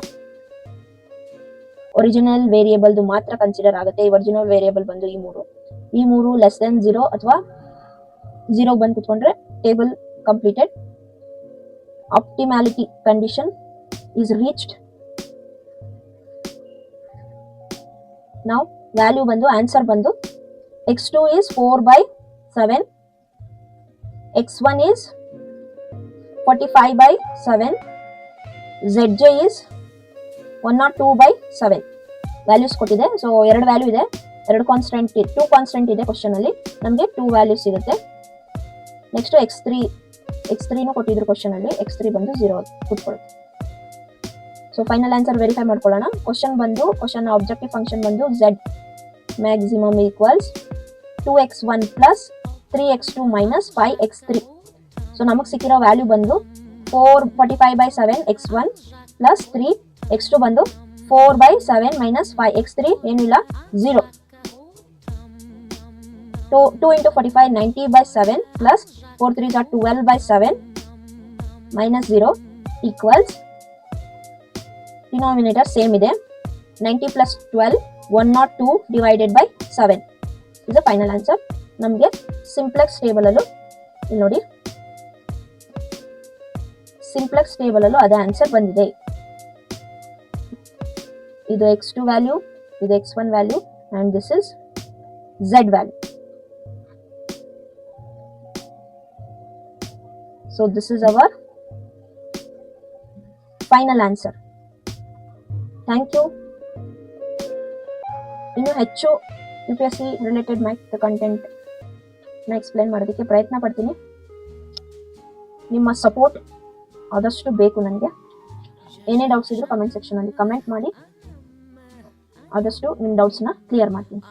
ಒರಿಜಿನಲ್ ವೇರಿಯೇಬಲ್ ಮಾತ್ರ ಕನ್ಸಿಡರ್ ಆಗುತ್ತೆ. ಈ ಒರಿಜಿನಲ್ ವೇರಿಯೇಬಲ್ ಬಂದು ಈ ಮೂರು ಲೆಸ್ ದೆನ್ 0 ಅಥವಾ 0 ಬಂದು ಕುತ್ಕೊಂಡ್ರೆ table completed. Optimality condition is reached. Now value ಬಂದು ಆನ್ಸರ್ ಬಂದು x2 is 4 by 7, x1 is 45 by 7, zj is 102 by 7. Values ಕೊಟ್ಟಿದೆ. ಸೊ ಎರಡು ವ್ಯಾಲ್ಯೂ ಇದೆ, ಎರಡು ಕಾನ್ಸ್ಟೆಂಟ್, 2 ಕಾನ್ಸ್ಟೆಂಟ್ ಇದೆ ಕ್ವಶನ್ ಅಲ್ಲಿ, ನಮಗೆ 2 ವ್ಯಾಲ್ಯೂಸ್ ಸಿಗುತ್ತೆ. ನೆಕ್ಸ್ಟ್ x3 ಕೊಟ್ಟಿದ್ರು ಕ್ವಶನ್ ಅಲ್ಲಿ, x3 ಬಂದು 0 ಕೂತ್ಕೊಳ್ಳುತ್ತೆ. ಸೊ ಫೈನಲ್ ಆನ್ಸರ್ ವೆರಿಫೈ ಮಾಡ್ಕೊಳ್ಳೋಣ. ಕ್ವಶನ್ ಆಬ್ಜೆಕ್ಟಿವ್ ಫಂಕ್ಷನ್ ಬಂದು z maximum equals 2x1 plus 3x2 minus 5x3. So ನಮಗೆ ಸಿಕ್ಕಿರೋ ವ್ಯಾಲ್ಯೂ ಬಂದು 45 by 7 x1 ಪ್ಲಸ್ 3x2 ಬಂದು 4 by 7 ಮೈನಸ್ 5x3 ಏನಿಲ್ಲ 0. 2 into 45 90 by 7 plus 4 3s are 12 by 7 minus 0 equals denominator same ಇದೆ 90 plus 12 102 divided by 7 is the final answer. ನಮಗೆ simplex table ಅಲ್ಲೂ ಇಲ್ಲಿ ನೋಡಿ, ಸಿಂಪ್ಲೆಕ್ಸ್ ಟೇಬಲ್ ಅಲ್ಲೂ ಅದೇ ಆನ್ಸರ್ ಬಂದಿದೆ. ಇದು x2 ವ್ಯಾಲ್ಯೂ, ಇದು x1 value and this is z value. So this is our final answer. Thank you. ಇನ್ನು ಹೆಚ್ಚು UPSC ರಿಲೇಟೆಡ್ ಮ್ಯಾಥ್ಸ್ ಕಂಟೆಂಟ್ ನ ಎಕ್ಸ್ಪ್ಲೈನ್ ಮಾಡೋದಕ್ಕೆ ಪ್ರಯತ್ನ ಪಡ್ತೀನಿ. ನಿಮ್ಮ ಸಪೋರ್ಟ್ ಆದಷ್ಟು ಬೇಕು ನನಗೆ. ಏನೇ ಡೌಟ್ಸ್ ಇದ್ರೂ ಕಮೆಂಟ್ ಸೆಕ್ಷನ್ ಅಲ್ಲಿ ಕಮೆಂಟ್ ಮಾಡಿ, ಆದಷ್ಟು ನಿಮ್ಮ ಡೌಟ್ಸ್ನ ಕ್ಲಿಯರ್ ಮಾಡ್ತೀನಿ.